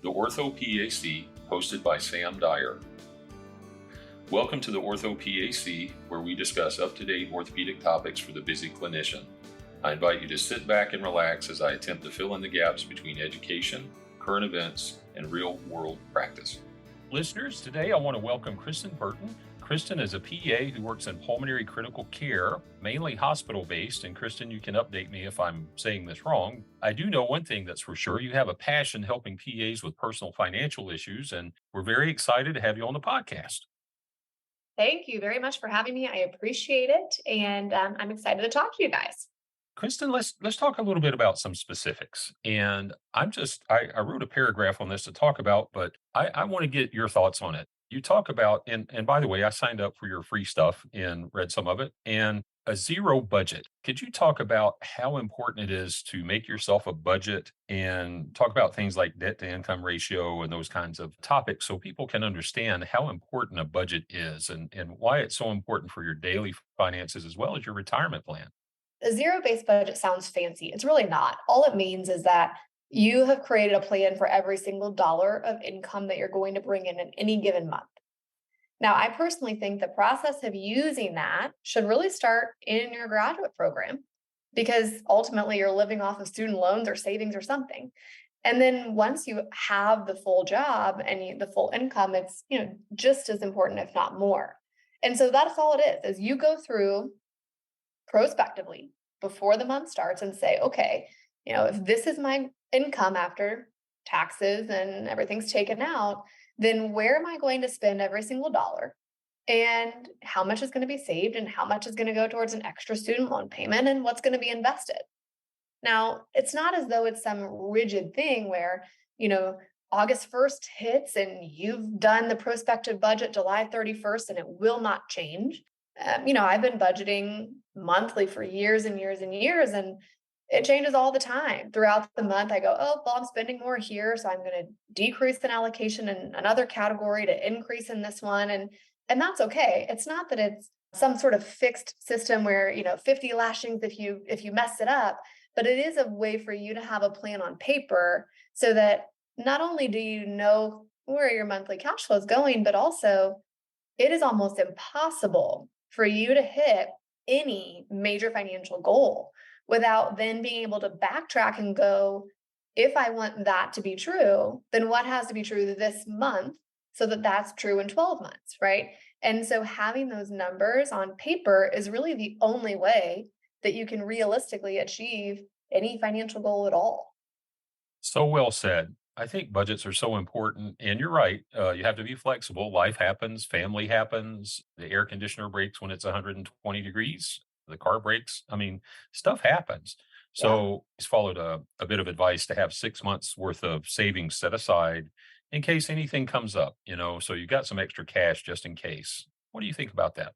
the orthoPAC, hosted by Sam Dyer. Welcome to the orthoPAC, where we discuss up-to-date orthopedic topics for the busy clinician. I invite you to sit back and relax as I attempt to fill in the gaps between education, current events, and real-world practice. Listeners, today I want to welcome Kristin Burton. Kristin is a PA who works in pulmonary critical care, mainly hospital-based. And Kristin, you can update me if I'm saying this wrong. I do know one thing that's for sure. You have a passion helping PAs with personal financial issues, and we're very excited to have you on the podcast. Thank you very much for having me. I appreciate it. And I'm excited to talk to you guys. Kristin, let's talk a little bit about some specifics. And I wrote a paragraph on this to talk about, but I want to get your thoughts on it. You talk about, and by the way, I signed up for your free stuff and read some of it, and a zero budget. Could you talk about how important it is to make yourself a budget and talk about things like debt to income ratio and those kinds of topics so people can understand how important a budget is and why it's so important for your daily finances as well as your retirement plan? A zero-based budget sounds fancy. It's really not. All it means is that you have created a plan for every single dollar of income that you're going to bring in any given month. Now, I personally think the process of using that should really start in your graduate program because ultimately you're living off of student loans or savings or something. And then once you have the full job and the full income, it's just as important, if not more. And so that's all it is you go through prospectively before the month starts and say, okay, if this is my income after taxes and everything's taken out, then where am I going to spend every single dollar? And how much is going to be saved and how much is going to go towards an extra student loan payment and what's going to be invested? Now, it's not as though it's some rigid thing where, August 1st hits and you've done the prospective budget July 31st and it will not change. I've been budgeting monthly for years and years and years, and it changes all the time. Throughout the month, I go, oh, well, I'm spending more here, so I'm going to decrease an allocation in another category to increase in this one, and that's okay. It's not that it's some sort of fixed system where 50 lashings if you mess it up, but it is a way for you to have a plan on paper so that not only do you know where your monthly cash flow is going, but also it is almost impossible for you to hit any major financial goal without then being able to backtrack and go, if I want that to be true, then what has to be true this month so that that's true in 12 months, right? And so having those numbers on paper is really the only way that you can realistically achieve any financial goal at all. So well said. I think budgets are so important. And you're right. You have to be flexible. Life happens, family happens. The air conditioner breaks when it's 120 degrees. The car breaks. I mean, stuff happens. So he's followed a bit of advice to have 6 months worth of savings set aside in case anything comes up, so you got some extra cash just in case. What do you think about that?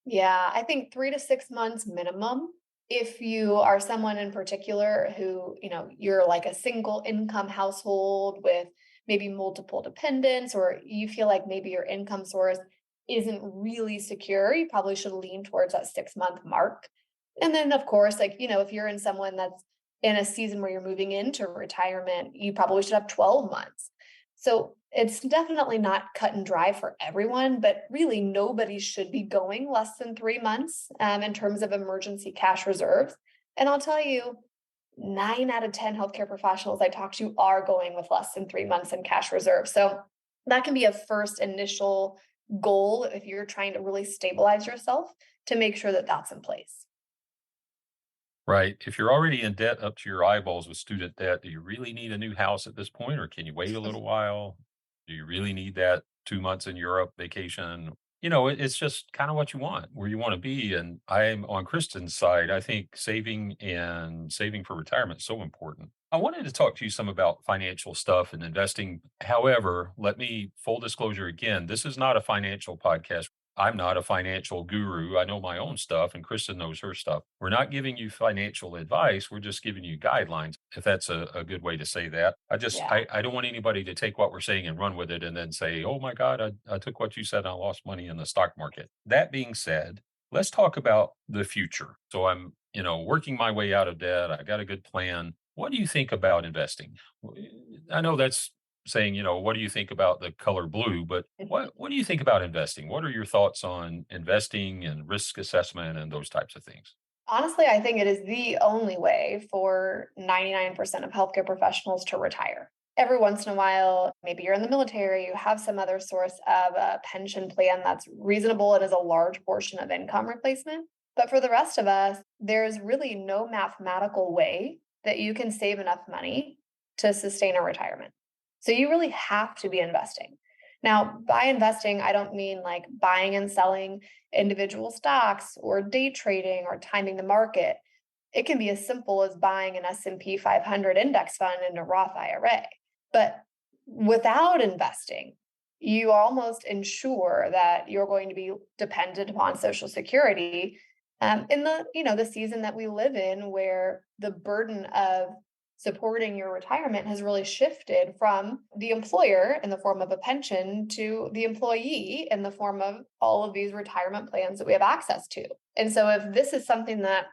Yeah, I think 3 to 6 months minimum. If you are someone in particular who, you're like a single income household with maybe multiple dependents, or you feel like maybe your income source isn't really secure, you probably should lean towards that 6 month mark. And then, of course, if you're in someone that's in a season where you're moving into retirement, you probably should have 12 months. So it's definitely not cut and dry for everyone, but really nobody should be going less than 3 months in terms of emergency cash reserves. And I'll tell you, 9 out of 10 healthcare professionals I talk to are going with less than 3 months in cash reserves. So that can be a first initial goal if you're trying to really stabilize yourself to make sure that that's in place. Right. If you're already in debt up to your eyeballs with student debt, do you really need a new house at this point, or can you wait a little while? Do you really need that 2 months in Europe vacation? It's just kind of what you want, where you want to be. And I'm on Kristen's side. I think saving for retirement is so important. I wanted to talk to you some about financial stuff and investing. However, let me full disclosure again, this is not a financial podcast. I'm not a financial guru. I know my own stuff, and Kristen knows her stuff. We're not giving you financial advice. We're just giving you guidelines, if that's a good way to say that. Yeah. I don't want anybody to take what we're saying and run with it and then say, oh my God, I took what you said and I lost money in the stock market. That being said, let's talk about the future. So I'm, working my way out of debt. I got a good plan. What do you think about investing? I know that's saying, what do you think about the color blue? But what do you think about investing? What are your thoughts on investing and risk assessment and those types of things? Honestly, I think it is the only way for 99% of healthcare professionals to retire. Every once in a while, maybe you're in the military, you have some other source of a pension plan that's reasonable and is a large portion of income replacement. But for the rest of us, there's really no mathematical way that you can save enough money to sustain a retirement. So you really have to be investing. Now, by investing, I don't mean like buying and selling individual stocks or day trading or timing the market. It can be as simple as buying an S&P 500 index fund in a Roth IRA. But without investing, you almost ensure that you're going to be dependent upon Social Security in the season that we live in, where the burden of supporting your retirement has really shifted from the employer in the form of a pension to the employee in the form of all of these retirement plans that we have access to. And so if this is something that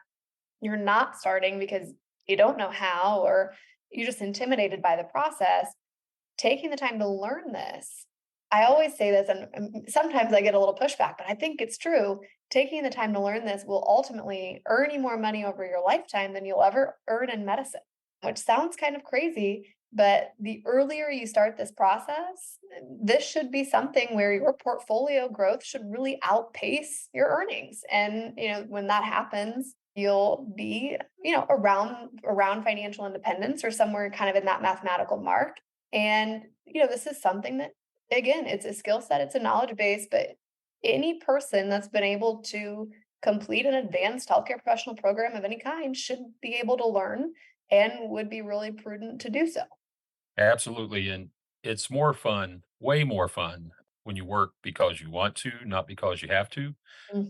you're not starting because you don't know how, or you're just intimidated by the process, taking the time to learn this. I always say this, and sometimes I get a little pushback, but I think it's true. Taking the time to learn this will ultimately earn you more money over your lifetime than you'll ever earn in medicine, which sounds kind of crazy. But the earlier you start this process, this should be something where your portfolio growth should really outpace your earnings. And, when that happens, you'll be, around financial independence or somewhere kind of in that mathematical mark. And, this is something that, again, it's a skill set, it's a knowledge base, but any person that's been able to complete an advanced healthcare professional program of any kind should be able to learn and would be really prudent to do so. Absolutely. And it's more fun, way more fun when you work because you want to, not because you have to.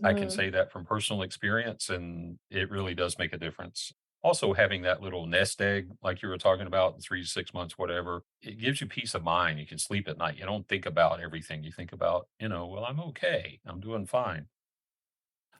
I can Mhm. say that from personal experience, and it really does make a difference. Also, having that little nest egg, like you were talking about, 3 to 6 months, whatever, it gives you peace of mind. You can sleep at night. You don't think about everything. You think about, well, I'm okay. I'm doing fine.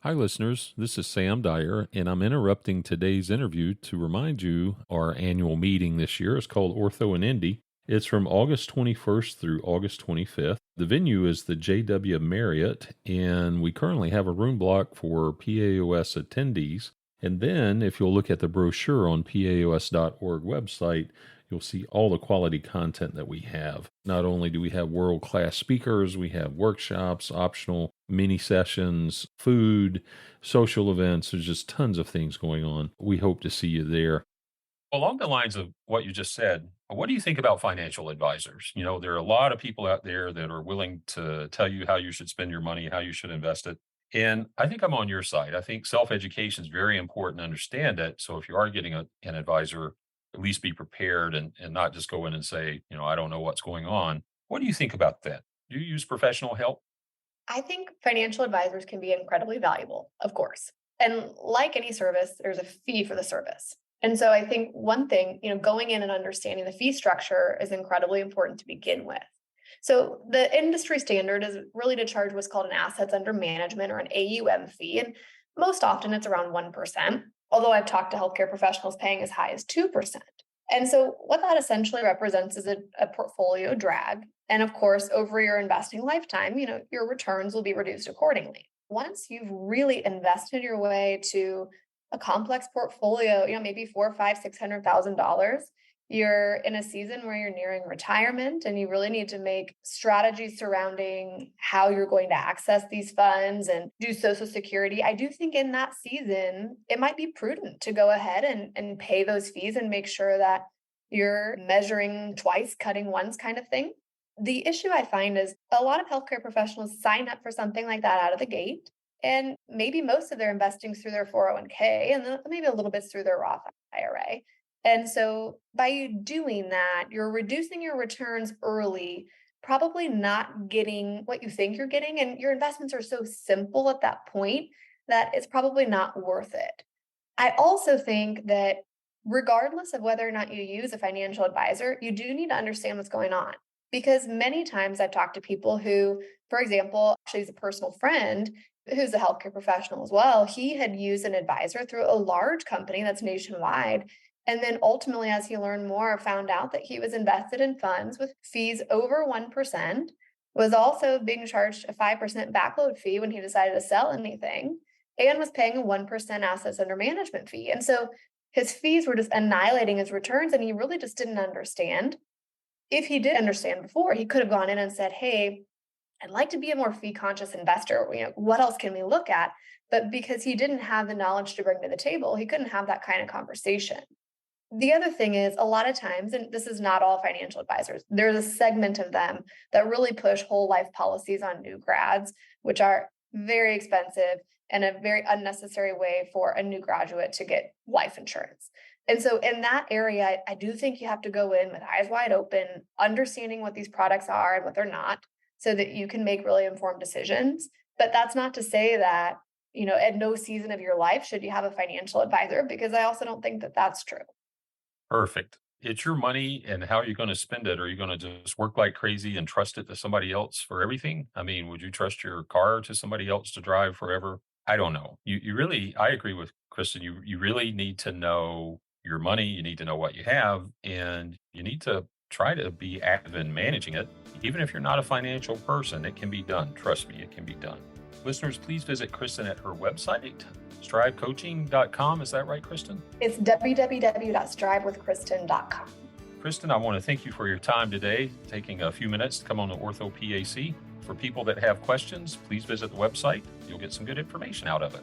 Hi, listeners. This is Sam Dyer, and I'm interrupting today's interview to remind you our annual meeting this year is called Ortho and Indy. It's from August 21st through August 25th. The venue is the JW Marriott, and we currently have a room block for PAOS attendees. And then, if you'll look at the brochure on PAOS.org website, you'll see all the quality content that we have. Not only do we have world class speakers, we have workshops, optional mini sessions, food, social events. There's just tons of things going on. We hope to see you there. Along the lines of what you just said, what do you think about financial advisors? There are a lot of people out there that are willing to tell you how you should spend your money, how you should invest it. And I think I'm on your side. I think self education is very important to understand it. So if you are getting an advisor, at least be prepared and not just go in and say, I don't know what's going on. What do you think about that? Do you use professional help? I think financial advisors can be incredibly valuable, of course. And like any service, there's a fee for the service. And so I think one thing, going in and understanding the fee structure is incredibly important to begin with. So the industry standard is really to charge what's called an assets under management or an AUM fee. And most often it's around 1%, although I've talked to healthcare professionals paying as high as 2%. And so what that essentially represents is a portfolio drag. And of course, over your investing lifetime, your returns will be reduced accordingly. Once you've really invested your way to a complex portfolio, maybe four, five, $600,000, you're in a season where you're nearing retirement and you really need to make strategies surrounding how you're going to access these funds and do Social Security. I do think in that season, it might be prudent to go ahead and pay those fees and make sure that you're measuring twice, cutting once kind of thing. The issue I find is a lot of healthcare professionals sign up for something like that out of the gate. And maybe most of their investing through their 401k and then maybe a little bit through their Roth IRA. And so by you doing that, you're reducing your returns early, probably not getting what you think you're getting. And your investments are so simple at that point that it's probably not worth it. I also think that regardless of whether or not you use a financial advisor, you do need to understand what's going on. Because many times I've talked to people who, for example, actually is a personal friend who's a healthcare professional as well. He had used an advisor through a large company that's nationwide. And then ultimately, as he learned more, found out that he was invested in funds with fees over 1%, was also being charged a 5% backload fee when he decided to sell anything, and was paying a 1% assets under management fee. And so his fees were just annihilating his returns, and he really just didn't understand. If he did understand before, he could have gone in and said, hey, I'd like to be a more fee conscious investor. What else can we look at? But because he didn't have the knowledge to bring to the table, he couldn't have that kind of conversation. The other thing is, a lot of times, and this is not all financial advisors, there's a segment of them that really push whole life policies on new grads, which are very expensive and a very unnecessary way for a new graduate to get life insurance. And so in that area, I do think you have to go in with eyes wide open, understanding what these products are and what they're not, so that you can make really informed decisions. But that's not to say that, at no season of your life should you have a financial advisor, because I also don't think that that's true. Perfect. It's your money, and how are you going to spend it? Are you going to just work like crazy and trust it to somebody else for everything? I mean, would you trust your car to somebody else to drive forever? I don't know. You really, I agree with Kristen. You really need to know your money. You need to know what you have, and you need to try to be active in managing it. Even if you're not a financial person, it can be done. Trust me, it can be done. Listeners, please visit Kristen at her website, strivecoaching.com. Is that right, Kristen? It's www.strivewithkristen.com. Kristen, I want to thank you for your time today, taking a few minutes to come on the orthoPAC. For people that have questions, please visit the website. You'll get some good information out of it.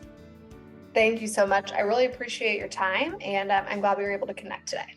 Thank you so much. I really appreciate your time, and I'm glad we were able to connect today.